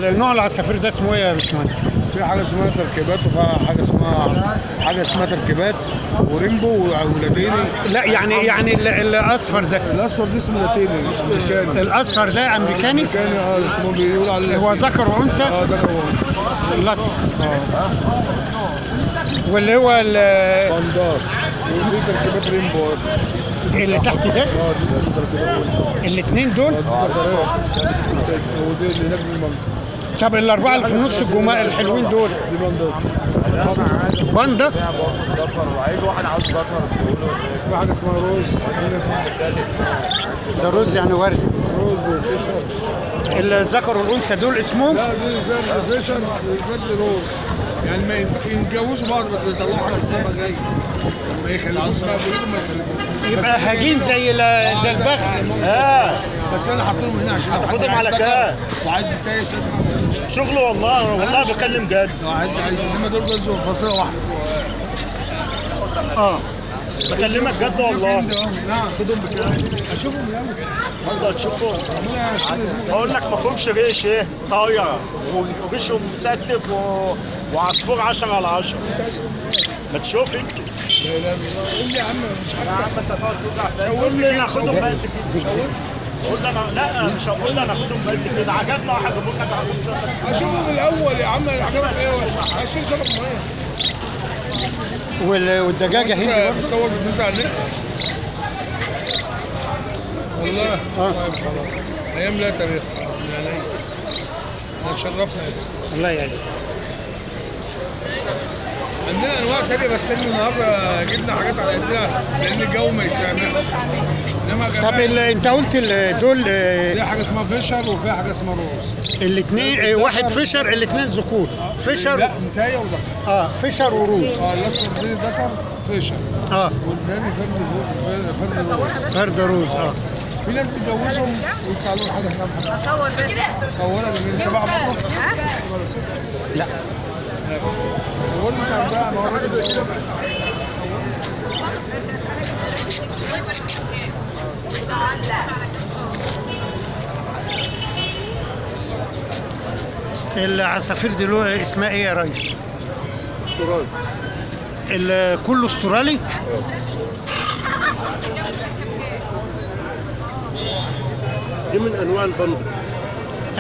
النوع العصافير ده اسمه ايه يا باشمهندس؟ في حاجه اسمها تركيبات وفي حاجه اسمها تركيبات وريمبو ولاتيني. لا يعني الاصفر ده. الاصفر ده اسمه لاتيني، اسمه امريكاني. الاصفر ده امريكاني؟ امريكاني اسمه بيقولوا عليه. هو ذكر وانثى؟ ذكر وانثى. الاصفر. واللي هو بندار. وفي تركيبات ريمبو اللي تحت ده؟ دي اسمه تركيبات ريمبو. الاثنين دول؟ ودي اللي هناك دي بندار. طب الاربعه اللي في النص الجماء الحلوين دول؟ دي بندار. باندا؟ عايز واحد عاوز ذكر تقول في حاجه اسمها روز. ده روز يعني ورد. روز وفيشر. الذكر والانثى دول اسمهم؟ لا دي فرد فيشر وفرد روز. يعني ما يتجوزوا بعض بس يطلعوا حاجه اسمها جاي. ما يخلفوش بقى بيقولوا ما يخلفوش. يبقى هاجين زي البغل. بس انا حاططهم هنا عشان هتاخدهم على كام؟ وعايز بتاعي شغل والله بكلم جد. عايز انما دول جوز فصيله واحده. بكلمك جد والله. نعم. خدهم بكام؟ اشوفهم الاول. برضه هتشوفهم. بقول لك ما فيهمش ريش ايه؟ طايره وريشهم مستف وعصفور 10 على 10. ما تشوف انت. لا قول لي يا عم مش يا عم انت تقعد توجع قول لي ناخدهم بقد كده. قول لي انا لا مش هقول لي ناخدهم بقد كده. عجبنا واحد يقول لك اشوفهم الاول يا عم. عجبك ايه؟ عشان سمك ميه. والدجاجه هندي برضه؟ بتصور بالناس على النت والله. ايام لا تاريخ يعني. شرفنا. الله يعزك. عندنا انواع تانية بس احنا النهارده جبنا حاجات على قدنا لان الجو ما يساعدناش. انما طب انت قلت دول في حاجه اسمها فيشر وفي حاجه اسمها روز. الاثنين واحد فيشر، الاثنين ذكور. فيشر لا متايه وذكر. فيشر وروز. الاصفر ده ذكر فيشر. والثاني فرد روز. فرد روز. في ناس بتجوزهم ويطلع لهم حاجه كام. اصور بس. صورها من تبع بره. لا. هو بقى العصافير دي له اسمها ايه يا ريس؟ استرالي. كله استرالي؟ دي من انواع البندر.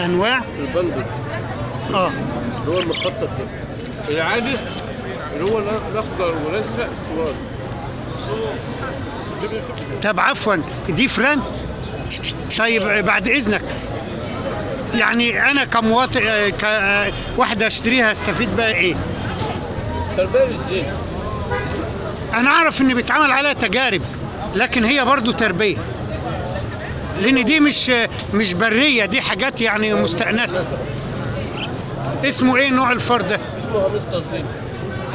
انواع؟ البندر. اللي هو المخطط ده. العادي اللي هو الاخضر والازرق استرالي. طب عفوا دي فران؟ طيب بعد اذنك يعني انا كمواطن كواحده اشتريها استفيد بقى ايه؟ تربيه للزين. انا اعرف ان بيتعمل عليها تجارب لكن هي برضو تربيه لان دي مش بريه، دي حاجات يعني مستأنسه. اسمه ايه نوع الفار ده؟ اسمه هامستر زين.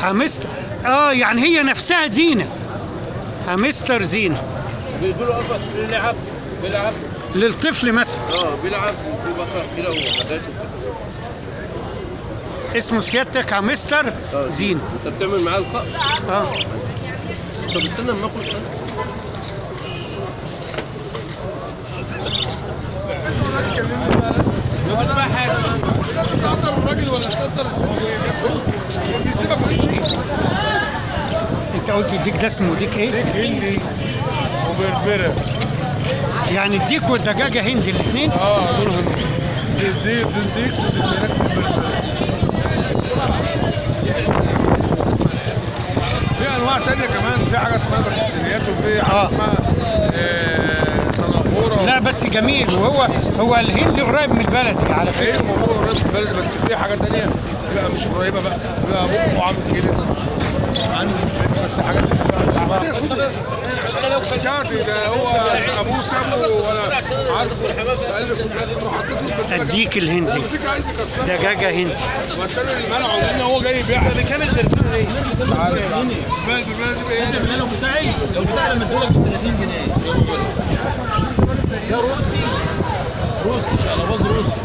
هامستر. يعني هي نفسها زينه. هامستر زينه. بيقولوا قفص بيلعب للطفل مثلا. بيلعب وفي بقر كده وحاجات. اسمه سيادتك هامستر زينه. انت بتعمل معاه القاء؟ طب استنى اما اكل. لو اسمع حاجه تقدر الراجل ولا تقدر بيسيبك ولا شيء. انت قلت الديك ده اسمه ديك ايه؟ ديك هندي وبربره. يعني الديك والدجاجه هندي الاثنين؟ دول هندي. دي الديك ودي هناك البربره. في انواع تانية كمان. في حاجه اسمها باكستانيات وفي حاجه اسمها صنافوره. لا بس جميل. وهو الهند قريب من البلدي على فكره. ايه الموضوع قريب من البلد بس في حاجه تانية بقى مش قريبه بقى. بقى ابوه عامل كده عندي البيت بس حاجات حكايتي ده. هو ابوه سابه وانا عارفه قال لي خد حطيت له الديك الهندي. الديك عايز يكسرها. دجاجه هندي. بس انا اللي منعه لان هو جاي يبيعها. بكام البربره ايه؟ البربره دي لو بتاعي لما ادولك ب 30 جنيه. ده روسي شقلباز روسي.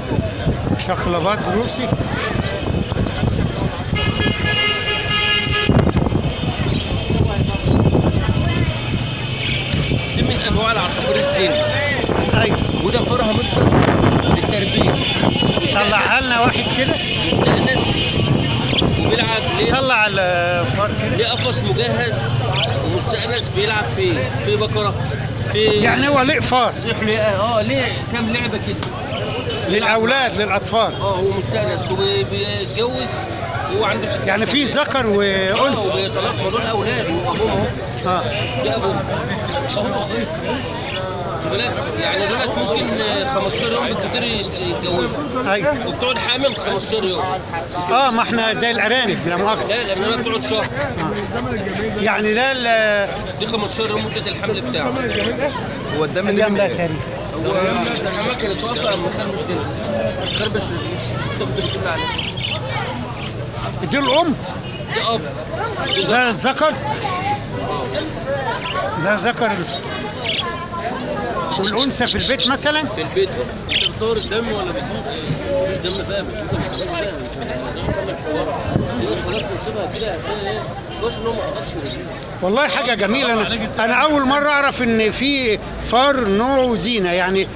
شقلباز روسي. دي من انواع العصافير الزين. ايوه. وده فرها مستر للتربيه. طلعها لنا واحد كده. مستأنس وبيلعب ليه؟ طلع الفار كده. ليه قفص مجهز ومستأنس بيلعب فيه، في بقرة، في يعني هو ليه قفاص ليه كام لعبة كده. للاولاد للاطفال. هو مستأنس وبيتجوز وهو عنده 6 يعني في ذكر وانثى. وبيطلق ما دول اولاد وابوهم اه ده ابوهم. يعني دولت ممكن 15 يوم بالكتير يتجوزوا. ايوه. وبتقعد حامل 15 يوم. ما احنا زي الارانب لا مؤاخذه. لا لانها بتقعد شهر. يعني ده دي 15 يوم مده الحمل بتاعه. هو الدم ايام لا تاريخ. هو الاماكن اللي توقع المخربش كده. خربش تاخد كل عليه. دي الام. دي اب. ده الذكر. ده ذكر. والانثى في البيت مثلا. في البيت انت بتصور الدم ولا بيصور ايه؟ مفيش دم فاهم انت مش فاهم خلاص نسيبها كده هتلاقي ايه؟ كويس ان هو ما قدرش يرجع. والله حاجه جميله. انا اول مره اعرف ان في فار نوعه زينه يعني.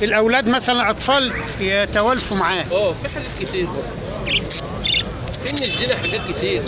الاولاد مثلا اطفال يتوالفوا معاه. في حاجات كتير برضه. في من الزنا حاجات كتير.